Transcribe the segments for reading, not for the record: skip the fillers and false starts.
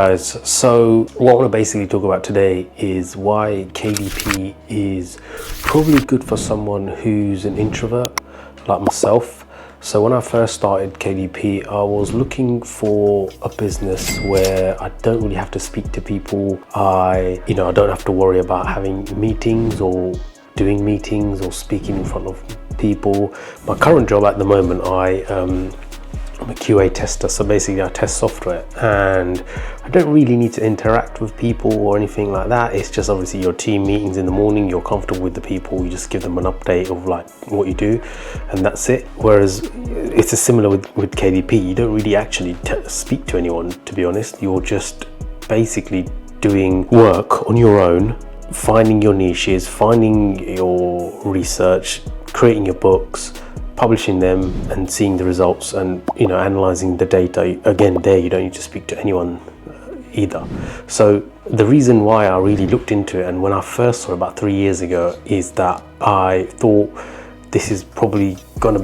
Guys, so what I want to basically talk about today is why KDP is probably good for someone who's an introvert like myself. So when I first started KDP, I was looking for a business where I don't really have to speak to people. I don't have to worry about having meetings or doing meetings or speaking in front of people. My current job at the moment, I'm a QA tester, so basically I test software and I don't really need to interact with people or anything like that. It's just obviously your team meetings in the morning, you're comfortable with the people, you just give them an update of like what you do and that's it. Whereas it's similar with KDP, you don't really actually speak to anyone, to be honest. You're just basically doing work on your own, finding your niches, finding your research, creating your books, publishing them and seeing the results and analyzing the data. Again, there you don't need to speak to anyone either. So the reason why I really looked into it, and when I first saw it about 3 years ago, is that I thought this is probably gonna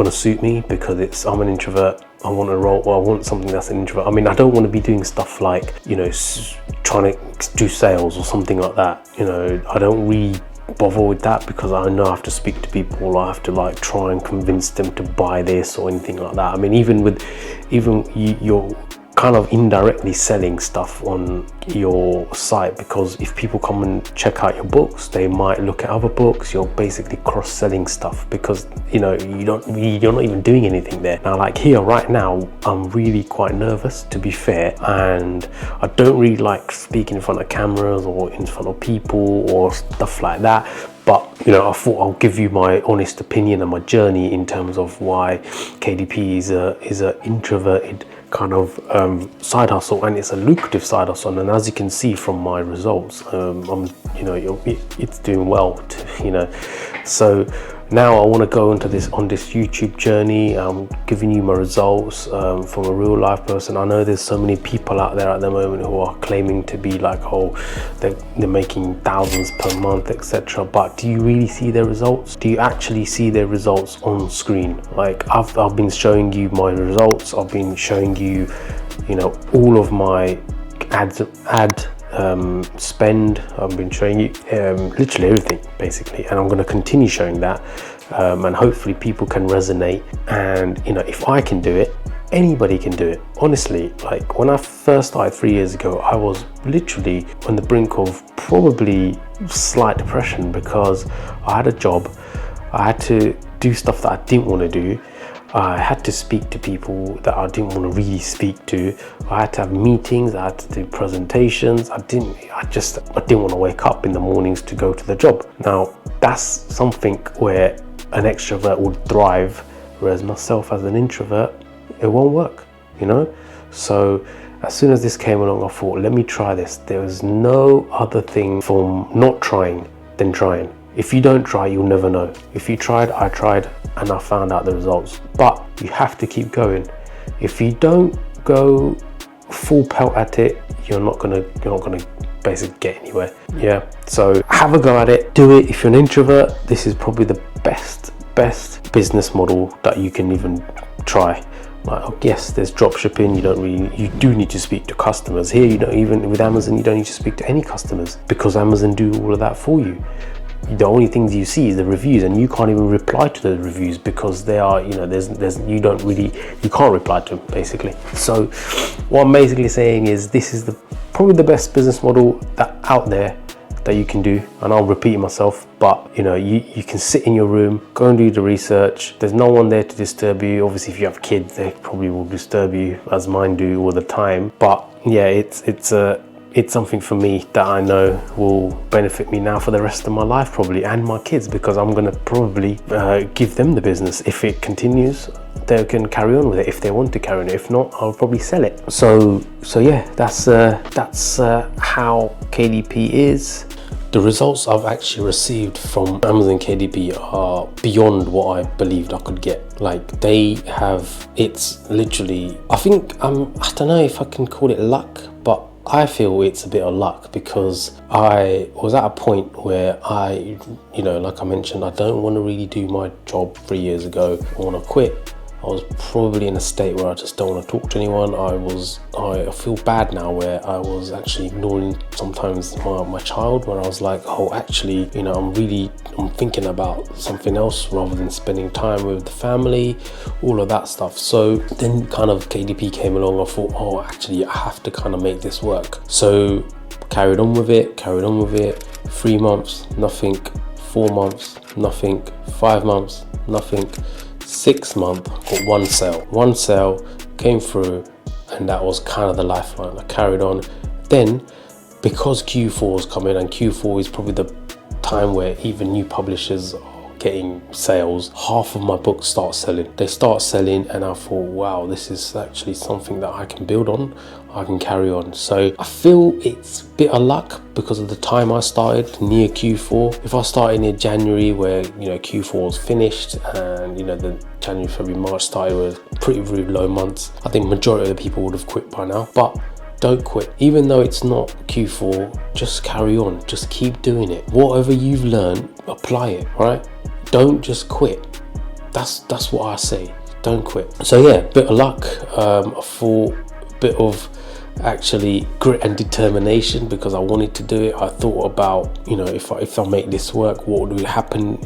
suit me because I'm an introvert. I want a role, or I want something that's an introvert. I mean, I don't want to be doing stuff like trying to do sales or something like that. I don't really bother with that because I know I have to speak to people. I have to like try and convince them to buy this or anything like that. I mean, even you're kind of indirectly selling stuff on your site, because if people come and check out your books, they might look at other books. You're basically cross-selling stuff because you're not even doing anything there. Now, like here right now, I'm really quite nervous, to be fair, and I don't really like speaking in front of cameras or in front of people or stuff like that. But I thought I'll give you my honest opinion and my journey in terms of why KDP is a introverted kind of side hustle, and it's a lucrative side hustle. And as you can see from my results, it's doing well. So now I want to go into this YouTube journey. I'm giving you my results from a real life person. I know there's so many people out there at the moment who are claiming to be like, they're making thousands per month, etc. But do you really see their results? Do you actually see their results on screen? Like I've been showing you my results. I've been showing you, all of my ad spend. I've been showing you literally everything basically, and I'm going to continue showing that, and hopefully people can resonate. And if I can do it, anybody can do it. Honestly, like when I first started 3 years ago, I was literally on the brink of probably slight depression because I had a job, I had to do stuff that I didn't want to do, I had to speak to people that I didn't want to really speak to, I had to have meetings, I had to do presentations. I didn't want to wake up in the mornings to go to the job. Now that's something where an extrovert would thrive, whereas myself as an introvert, it won't work, So as soon as this came along, I thought, let me try this. There was no other thing from not trying than trying. If you don't try, you'll never know. If you tried, I tried, and I found out the results. But you have to keep going. If you don't go full pelt at it, you're not gonna basically get anywhere. Yeah. So have a go at it. Do it. If you're an introvert, this is probably the best business model that you can even try. Like, yes, there's drop shipping. You do need to speak to customers. Here, even with Amazon, you don't need to speak to any customers because Amazon do all of that for you. The only things you see is the reviews, and you can't even reply to the reviews because they are, you can't reply to them basically. So what I'm basically saying is this is probably the best business model out there that you can do. And I'll repeat myself, but you can sit in your room, go and do the research. There's no one there to disturb you. Obviously, if you have kids, they probably will disturb you, as mine do all the time. But yeah, it's something for me that I know will benefit me now for the rest of my life probably, and my kids, because I'm going to probably give them the business. If it continues, they can carry on with it if they want to carry on. If not, I'll probably sell it. So yeah, that's how KDP is. The results I've actually received from Amazon KDP are beyond what I believed I could get. Like it's literally, I think, I don't know if I can call it luck, but I feel it's a bit of luck because I was at a point where like I mentioned, I don't want to really do my job 3 years ago. I want to quit. I was probably in a state where I just don't want to talk to anyone. I feel bad now where I was actually ignoring sometimes my child, where I was like, oh, actually, you know, I'm thinking about something else rather than spending time with the family, all of that stuff. So then kind of KDP came along. I thought, oh, actually, I have to kind of make this work. So carried on with it. 3 months, nothing. 4 months, nothing. 5 months, nothing. 6 months, got one sale came through, and that was kind of the lifeline. I carried on. Then because Q4 is coming, and Q4 is probably the time where even new publishers are getting sales, half of my books start selling. They start selling, and I thought, wow, this is actually something that I can build on, I can carry on. So I feel it's a bit of luck because of the time I started near Q4. If I started near January, where, you know, Q4 was finished, and, you know, the January, February, March started with pretty really low months, I think majority of the people would have quit by now. But don't quit. Even though it's not Q4, just carry on. Just keep doing it. Whatever you've learned, apply it, right? Don't just quit. That's what I say. Don't quit. So yeah, bit of luck. I thought a bit of actually grit and determination, because I wanted to do it. I thought about, you know, if I make this work, what would happen?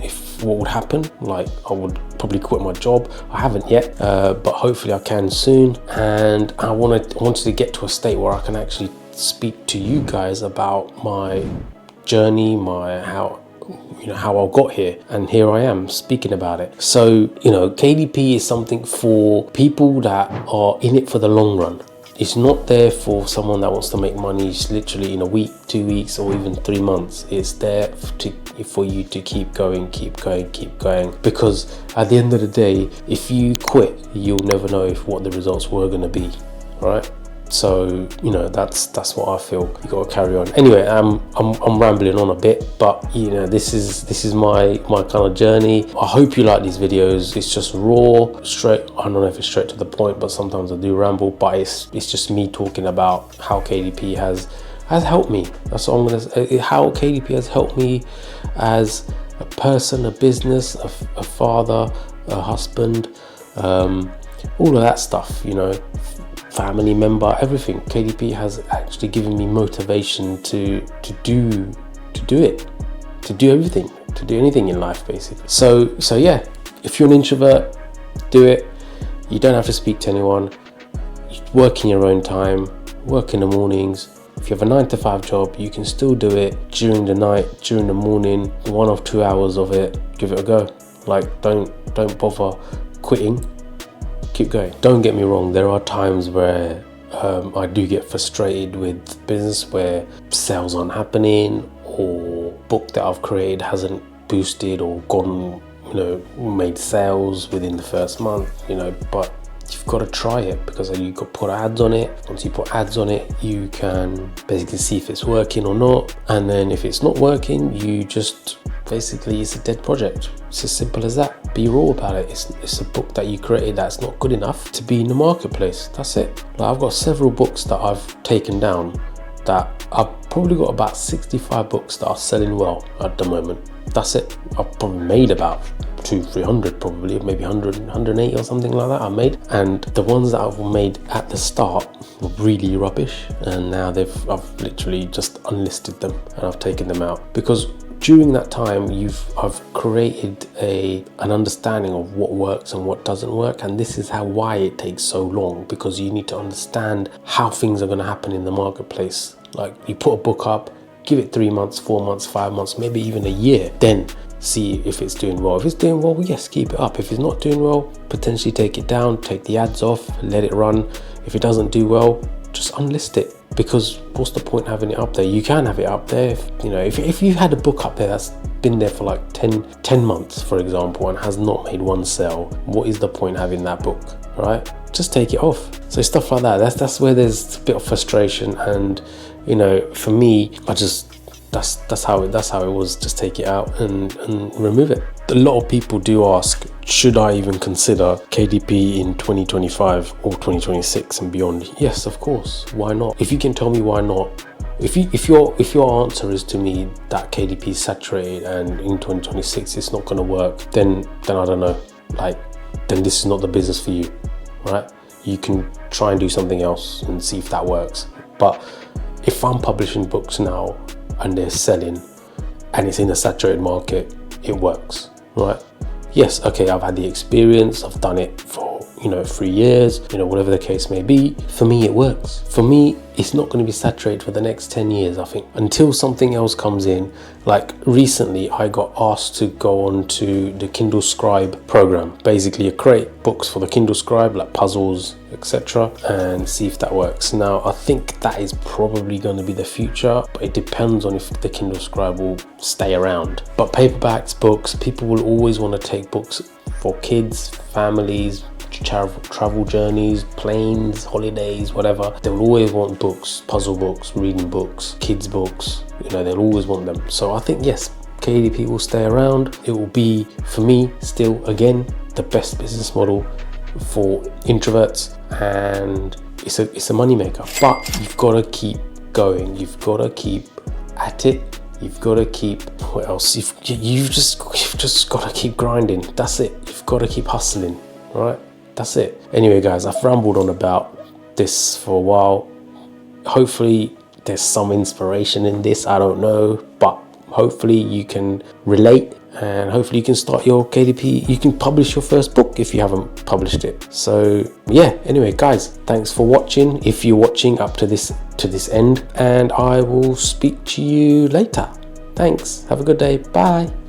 Like, I would probably quit my job. I haven't yet, but hopefully I can soon. And I wanted to get to a state where I can actually speak to you guys about my journey, how I got here, and here I am speaking about it. So, you know, KDP is something for people that are in it for the long run. It's not there for someone that wants to make money literally in a week, 2 weeks, or even 3 months. It's there for you to keep going. Because at the end of the day, if you quit, you'll never know what the results were going to be, right? So, you know, that's what I feel. You got to carry on. Anyway, I'm rambling on a bit, but, you know, this is my kind of journey. I hope you like these videos. It's just raw, straight. I don't know if it's straight to the point, but sometimes I do ramble. But it's just me talking about how KDP has helped me. That's what I'm gonna say. How KDP has helped me as a person, a business, a father, a husband, all of that stuff. You know, family member, everything. KDP has actually given me motivation to do everything, to do anything in life, basically. So yeah, if you're an introvert, do it. You don't have to speak to anyone. You work in your own time, work in the mornings. If you have a 9 to 5 job, you can still do it during the night, during the morning, 1 or 2 hours of it. Give it a go. Like, don't bother quitting. Keep going. Don't get me wrong, there are times where I do get frustrated with business, where sales aren't happening, or book that I've created hasn't boosted or gone, you know, made sales within the first month, you know. But you've got to try it, because you got to put ads on it. Once you put ads on it, you can basically see if it's working or not. And then if it's not working, you just basically, it's a dead project. It's as simple as that. Be raw about it. It's a book that you created that's not good enough to be in the marketplace. That's it. Like, I've got several books that I've taken down, that I've probably got about 65 books that are selling well at the moment. That's it. I've probably made about 200-300, probably, maybe 180 or something like that I made. And the ones that I've made at the start were really rubbish, and now I've literally just unlisted them and I've taken them out, because during that time I've created an understanding of what works and what doesn't work. And this is why it takes so long, because you need to understand how things are going to happen in the marketplace. Like, you put a book up, give it 3 months, 4 months, 5 months, maybe even a year, then see if it's doing well. If it's doing well, yes, keep it up. If it's not doing well, potentially take it down, take the ads off, let it run. If it doesn't do well, just unlist it, because what's the point having it up there? You can have it up there, if you had a book up there that's been there for like 10 months, for example, and has not made one sale, what is the point having that book, right? Just take it off. So stuff like that, that's where there's a bit of frustration. And for me, that's how it was. Just take it out and remove it. A lot of people do ask, should I even consider KDP in 2025 or 2026 and beyond? Yes, of course. Why not? If you can tell me why not, if your answer is to me that KDP is saturated and in 2026 it's not going to work, then I don't know. Like, then this is not the business for you, right? You can try and do something else and see if that works. But if I'm publishing books now and they're selling and it's in a saturated market, it works, right? Yes, okay, I've had the experience, I've done it for, 3 years, whatever the case may be. For me, it works. For me, it's not going to be saturated for the next 10 years, I think, until something else comes in. Like recently, I got asked to go on to the Kindle Scribe program. Basically, you create books for the Kindle Scribe, like puzzles, etc., and see if that works. Now, I think that is probably going to be the future, but it depends on if the Kindle Scribe will stay around. But paperbacks, books, people will always want to take books for kids, families, travel journeys, planes, holidays, whatever. They'll always want books, puzzle books, reading books, kids books, they'll always want them. So I think, yes, KDP will stay around. It will be, for me, still, again, the best business model for introverts, and it's a money maker. But you've got to keep going. You've got to keep at it. You've got to keep, what else? You've just got to keep grinding. That's it. You've got to keep hustling, right? That's it. Anyway, guys, I've rambled on about this for a while. Hopefully there's some inspiration in this. I don't know, but hopefully you can relate, and hopefully you can start your KDP. You can publish your first book if you haven't published it. So yeah, anyway, guys, thanks for watching. If you're watching up to this end, and I will speak to you later. Thanks. Have a good day. Bye.